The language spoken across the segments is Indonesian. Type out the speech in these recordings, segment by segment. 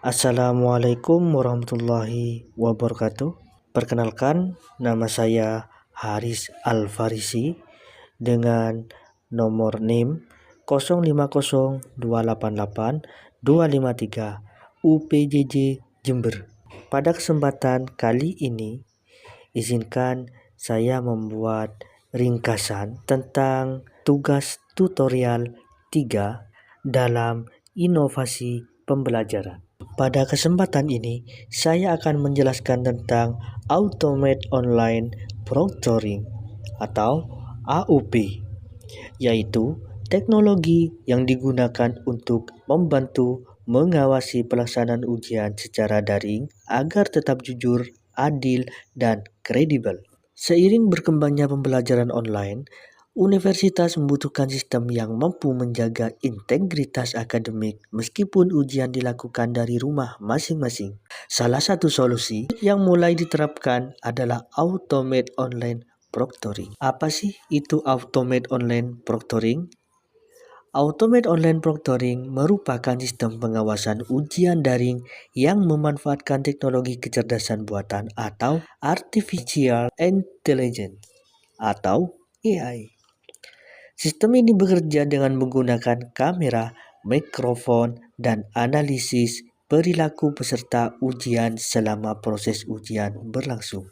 Assalamualaikum warahmatullahi wabarakatuh. Perkenalkan, nama saya Haris Al-Farisi dengan nomor NIM 050288 UPJJ Jember. Pada kesempatan kali ini, izinkan saya membuat ringkasan tentang tugas tutorial 3 dalam inovasi pembelajaran. Pada kesempatan ini, saya akan menjelaskan tentang Automate Online Proctoring atau AUP, yaitu teknologi yang digunakan untuk membantu mengawasi pelaksanaan ujian secara daring agar tetap jujur, adil, dan kredibel. Seiring berkembangnya pembelajaran online, universitas membutuhkan sistem yang mampu menjaga integritas akademik meskipun ujian dilakukan dari rumah masing-masing. Salah satu solusi yang mulai diterapkan adalah Automate Online Proctoring. Apa sih itu Automate Online Proctoring? Automate Online Proctoring merupakan sistem pengawasan ujian daring yang memanfaatkan teknologi kecerdasan buatan atau Artificial Intelligence atau AI. Sistem ini bekerja dengan menggunakan kamera, mikrofon, dan analisis perilaku peserta ujian selama proses ujian berlangsung.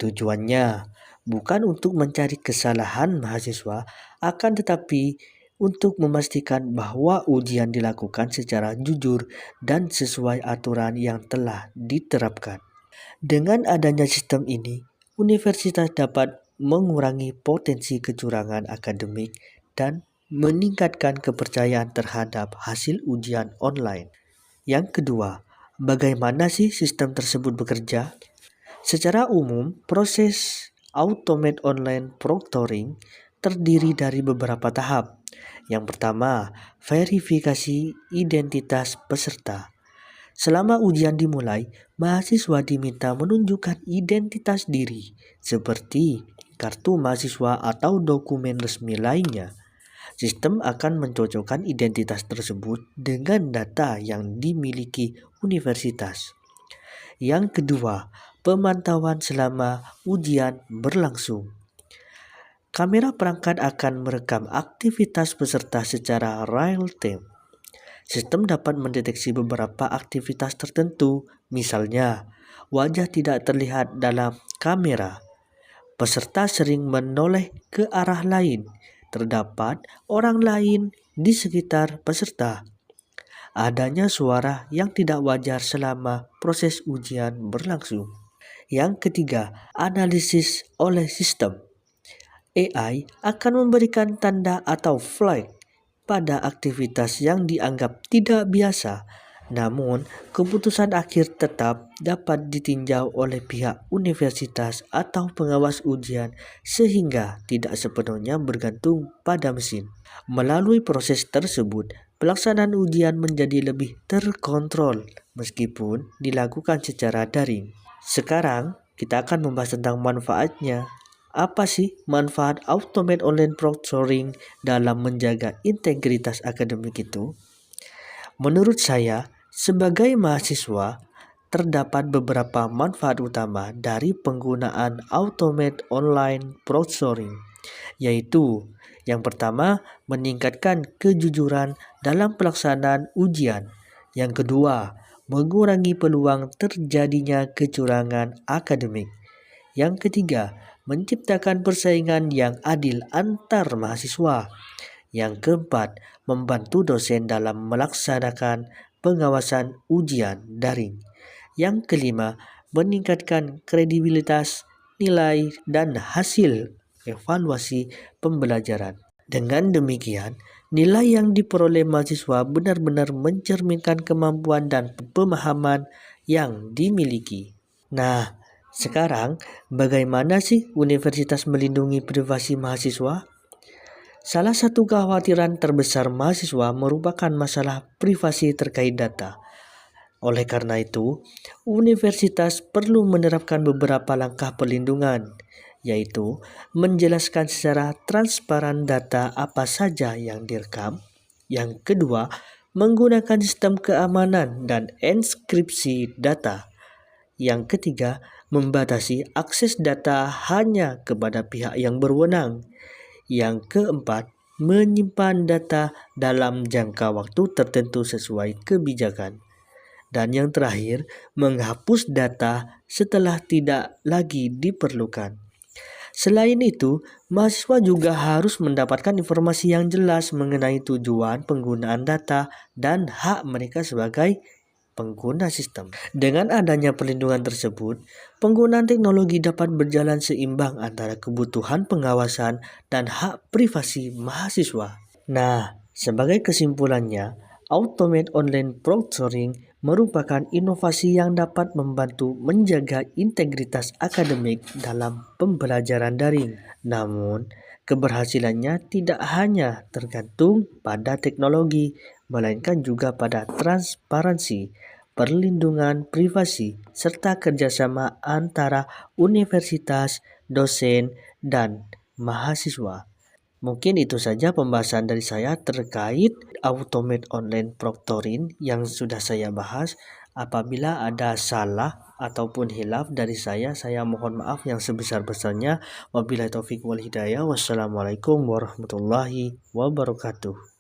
Tujuannya bukan untuk mencari kesalahan mahasiswa, akan tetapi untuk memastikan bahwa ujian dilakukan secara jujur dan sesuai aturan yang telah diterapkan. Dengan adanya sistem ini, universitas dapat mengurangi potensi kecurangan akademik dan meningkatkan kepercayaan terhadap hasil ujian online. Yang kedua, bagaimana sih sistem tersebut bekerja? Secara umum, proses Automate Online Proctoring terdiri dari beberapa tahap. Yang pertama, verifikasi identitas peserta. Selama ujian dimulai, mahasiswa diminta menunjukkan identitas diri seperti kartu mahasiswa atau dokumen resmi lainnya. Sistem akan mencocokkan identitas tersebut dengan data yang dimiliki universitas. Yang kedua, pemantauan selama ujian berlangsung. Kamera perangkat akan merekam aktivitas peserta secara real time. Sistem dapat mendeteksi beberapa aktivitas tertentu, misalnya wajah tidak terlihat dalam kamera, peserta sering menoleh ke arah lain, terdapat orang lain di sekitar peserta, adanya suara yang tidak wajar selama proses ujian berlangsung. Yang ketiga, analisis oleh sistem. AI akan memberikan tanda atau flag pada aktivitas yang dianggap tidak biasa, namun keputusan akhir tetap dapat ditinjau oleh pihak universitas atau pengawas ujian sehingga tidak sepenuhnya bergantung pada mesin. Melalui proses tersebut, pelaksanaan ujian menjadi lebih terkontrol meskipun dilakukan secara daring. Sekarang kita akan membahas tentang manfaatnya. Apa sih manfaat Automate Online Proctoring dalam menjaga integritas akademik itu? Menurut saya, sebagai mahasiswa, terdapat beberapa manfaat utama dari penggunaan Automate Online Proctoring, yaitu yang pertama, meningkatkan kejujuran dalam pelaksanaan ujian. Yang kedua, mengurangi peluang terjadinya kecurangan akademik. Yang ketiga, menciptakan persaingan yang adil antar mahasiswa. Yang keempat, membantu dosen dalam melaksanakan pengawasan ujian daring. Yang kelima, meningkatkan kredibilitas, nilai, dan hasil evaluasi pembelajaran. Dengan demikian, nilai yang diperoleh mahasiswa benar-benar mencerminkan kemampuan dan pemahaman yang dimiliki. Nah, sekarang bagaimana sih universitas melindungi privasi mahasiswa? Salah satu kekhawatiran terbesar mahasiswa merupakan masalah privasi terkait data. Oleh karena itu, universitas perlu menerapkan beberapa langkah perlindungan, yaitu menjelaskan secara transparan data apa saja yang direkam. Yang kedua, menggunakan sistem keamanan dan enkripsi data. Yang ketiga, membatasi akses data hanya kepada pihak yang berwenang. Yang keempat, menyimpan data dalam jangka waktu tertentu sesuai kebijakan. Dan yang terakhir, menghapus data setelah tidak lagi diperlukan. Selain itu, mahasiswa juga harus mendapatkan informasi yang jelas mengenai tujuan penggunaan data dan hak mereka sebagai pengguna sistem. Dengan adanya perlindungan tersebut, penggunaan teknologi dapat berjalan seimbang antara kebutuhan pengawasan dan hak privasi mahasiswa. Nah, sebagai kesimpulannya, Automate Online Proctoring merupakan inovasi yang dapat membantu menjaga integritas akademik dalam pembelajaran daring. Namun, keberhasilannya tidak hanya tergantung pada teknologi, melainkan juga pada transparansi, perlindungan privasi, serta kerjasama antara universitas, dosen, dan mahasiswa. Mungkin itu saja pembahasan dari saya terkait Automate Online Proctoring yang sudah saya bahas. Apabila ada salah ataupun hilaf dari saya mohon maaf yang sebesar-besarnya. Wabillahi taufik wal hidayah. Wassalamualaikum warahmatullahi wabarakatuh.